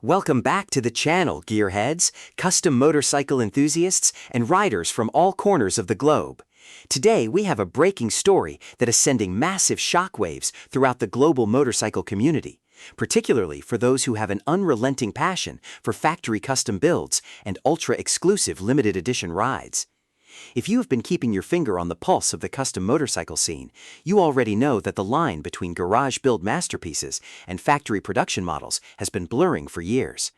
Welcome back to the channel, gearheads, custom motorcycle enthusiasts, and riders from all corners of the globe. Today, we have a breaking story that is sending massive shockwaves throughout the global motorcycle community, particularly for those who have an unrelenting passion for factory custom builds and ultra-exclusive limited edition rides. If you have been keeping your finger on the pulse of the custom motorcycle scene, you already know that the line between garage-build masterpieces and factory production models has been blurring for years.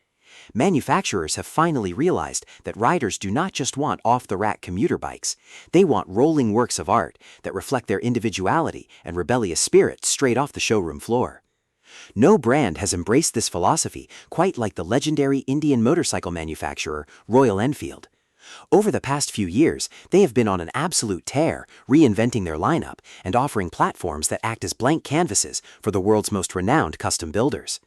Manufacturers have finally realized that riders do not just want off-the-rack commuter bikes, they want rolling works of art that reflect their individuality and rebellious spirit straight off the showroom floor. No brand has embraced this philosophy quite like the legendary Indian motorcycle manufacturer Royal Enfield. Over the past few years, they have been on an absolute tear, reinventing their lineup and offering platforms that act as blank canvases for the world's most renowned custom builders.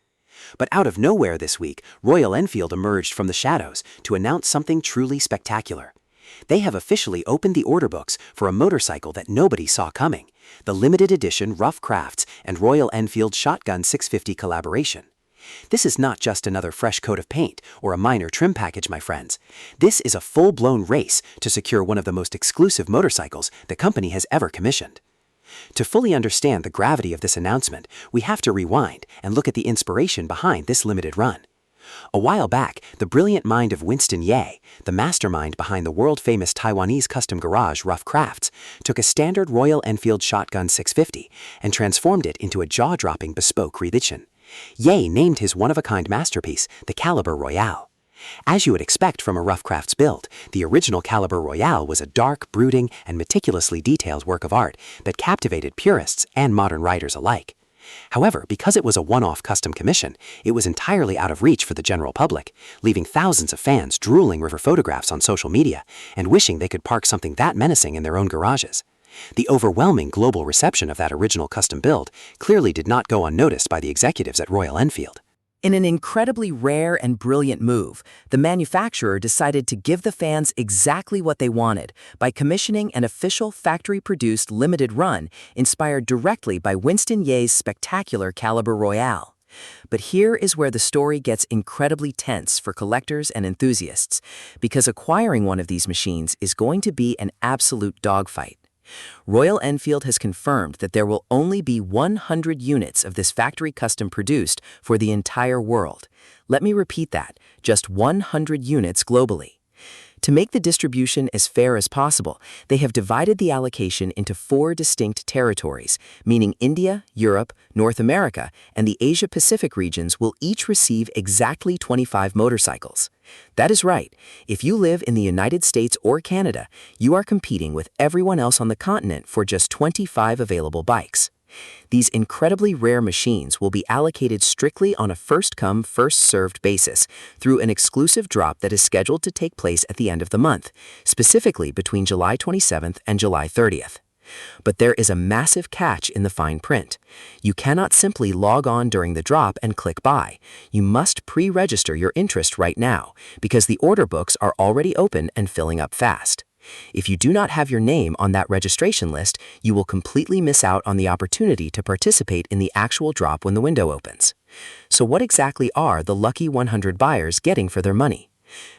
But out of nowhere this week, Royal Enfield emerged from the shadows to announce something truly spectacular. They have officially opened the order books for a motorcycle that nobody saw coming, the limited edition Rough Crafts and Royal Enfield Shotgun 650 collaboration. This is not just another fresh coat of paint or a minor trim package, my friends. This is a full-blown race to secure one of the most exclusive motorcycles the company has ever commissioned. To fully understand the gravity of this announcement, we have to rewind and look at the inspiration behind this limited run. A while back, the brilliant mind of Winston Ye, the mastermind behind the world-famous Taiwanese custom garage Rough Crafts, took a standard Royal Enfield Shotgun 650 and transformed it into a jaw-dropping bespoke reedition. Ye named his one-of-a-kind masterpiece the Caliber Royale. As you would expect from a Rough Crafts build, the original Caliber Royale was a dark, brooding, and meticulously detailed work of art that captivated purists and modern riders alike. However, because it was a one-off custom commission, it was entirely out of reach for the general public, leaving thousands of fans drooling over photographs on social media and wishing they could park something that menacing in their own garages. The overwhelming global reception of that original custom build clearly did not go unnoticed by the executives at Royal Enfield. In an incredibly rare and brilliant move, the manufacturer decided to give the fans exactly what they wanted by commissioning an official factory-produced limited run inspired directly by Winston Ye's spectacular Caliber Royale. But here is where the story gets incredibly tense for collectors and enthusiasts, because acquiring one of these machines is going to be an absolute dogfight. Royal Enfield has confirmed that there will only be 100 units of this factory custom produced for the entire world. Let me repeat that, just 100 units globally. To make the distribution as fair as possible, they have divided the allocation into 4 distinct territories, meaning India, Europe, North America, and the Asia-Pacific regions will each receive exactly 25 motorcycles. That is right. If you live in the United States or Canada, you are competing with everyone else on the continent for just 25 available bikes. These incredibly rare machines will be allocated strictly on a first-come, first-served basis through an exclusive drop that is scheduled to take place at the end of the month, specifically between July 27th and July 30th. But there is a massive catch in the fine print. You cannot simply log on during the drop and click buy. You must pre-register your interest right now, because the order books are already open and filling up fast. If you do not have your name on that registration list, you will completely miss out on the opportunity to participate in the actual drop when the window opens. So what exactly are the lucky 100 buyers getting for their money?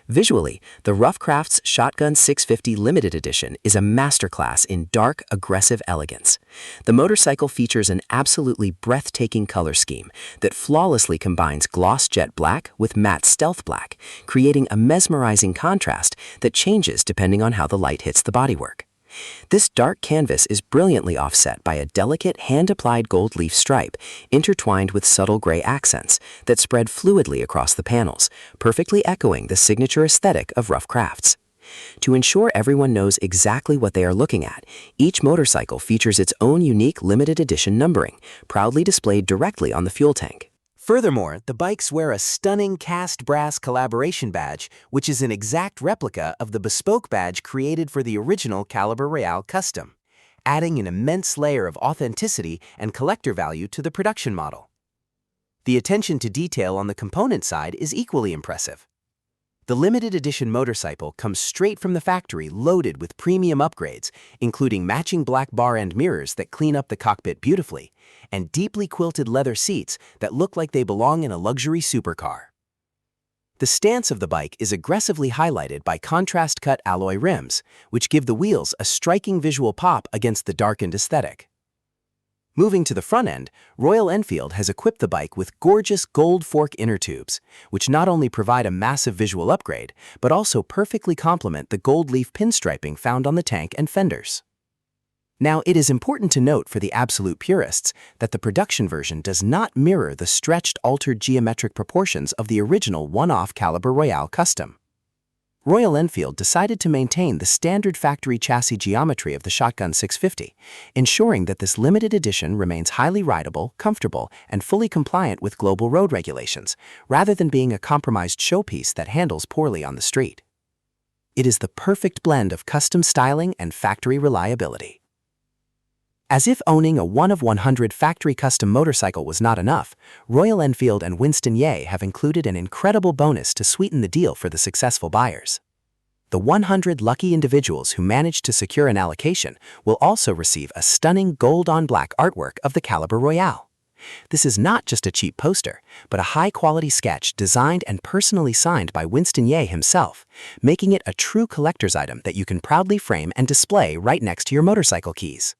Visually, the Rough Crafts Shotgun 650 Limited Edition is a masterclass in dark, aggressive elegance. The motorcycle features an absolutely breathtaking color scheme that flawlessly combines gloss jet black with matte stealth black, creating a mesmerizing contrast that changes depending on how the light hits the bodywork. This dark canvas is brilliantly offset by a delicate hand-applied gold leaf stripe intertwined with subtle gray accents that spread fluidly across the panels, perfectly echoing the signature aesthetic of Rough Crafts. To ensure everyone knows exactly what they are looking at, each motorcycle features its own unique limited edition numbering, proudly displayed directly on the fuel tank. Furthermore, the bikes wear a stunning cast brass collaboration badge, which is an exact replica of the bespoke badge created for the original Caliber Royale custom, adding an immense layer of authenticity and collector value to the production model. The attention to detail on the component side is equally impressive. The limited edition motorcycle comes straight from the factory loaded with premium upgrades, including matching black bar end mirrors that clean up the cockpit beautifully, and deeply quilted leather seats that look like they belong in a luxury supercar. The stance of the bike is aggressively highlighted by contrast-cut alloy rims, which give the wheels a striking visual pop against the darkened aesthetic. Moving to the front end, Royal Enfield has equipped the bike with gorgeous gold fork inner tubes, which not only provide a massive visual upgrade, but also perfectly complement the gold leaf pinstriping found on the tank and fenders. Now, it is important to note for the absolute purists that the production version does not mirror the stretched, altered geometric proportions of the original one-off Caliber Royale Custom. Royal Enfield decided to maintain the standard factory chassis geometry of the Shotgun 650, ensuring that this limited edition remains highly rideable, comfortable, and fully compliant with global road regulations, rather than being a compromised showpiece that handles poorly on the street. It is the perfect blend of custom styling and factory reliability. As if owning a 1 of 100 factory custom motorcycle was not enough, Royal Enfield and Winston Ye have included an incredible bonus to sweeten the deal for the successful buyers. The 100 lucky individuals who manage to secure an allocation will also receive a stunning gold-on-black artwork of the Caliber Royale. This is not just a cheap poster, but a high-quality sketch designed and personally signed by Winston Ye himself, making it a true collector's item that you can proudly frame and display right next to your motorcycle keys.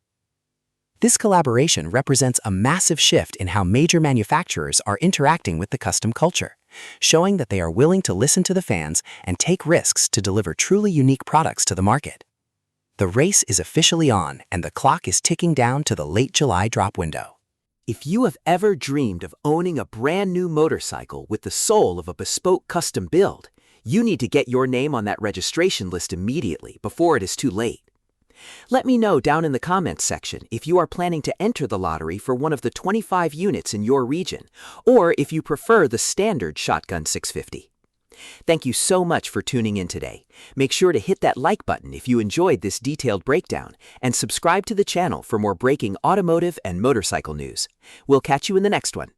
This collaboration represents a massive shift in how major manufacturers are interacting with the custom culture, showing that they are willing to listen to the fans and take risks to deliver truly unique products to the market. The race is officially on, and the clock is ticking down to the late July drop window. If you have ever dreamed of owning a brand new motorcycle with the soul of a bespoke custom build, you need to get your name on that registration list immediately before it is too late. Let me know down in the comments section if you are planning to enter the lottery for one of the 25 units in your region, or if you prefer the standard Shotgun 650. Thank you so much for tuning in today. Make sure to hit that like button if you enjoyed this detailed breakdown, and subscribe to the channel for more breaking automotive and motorcycle news. We'll catch you in the next one.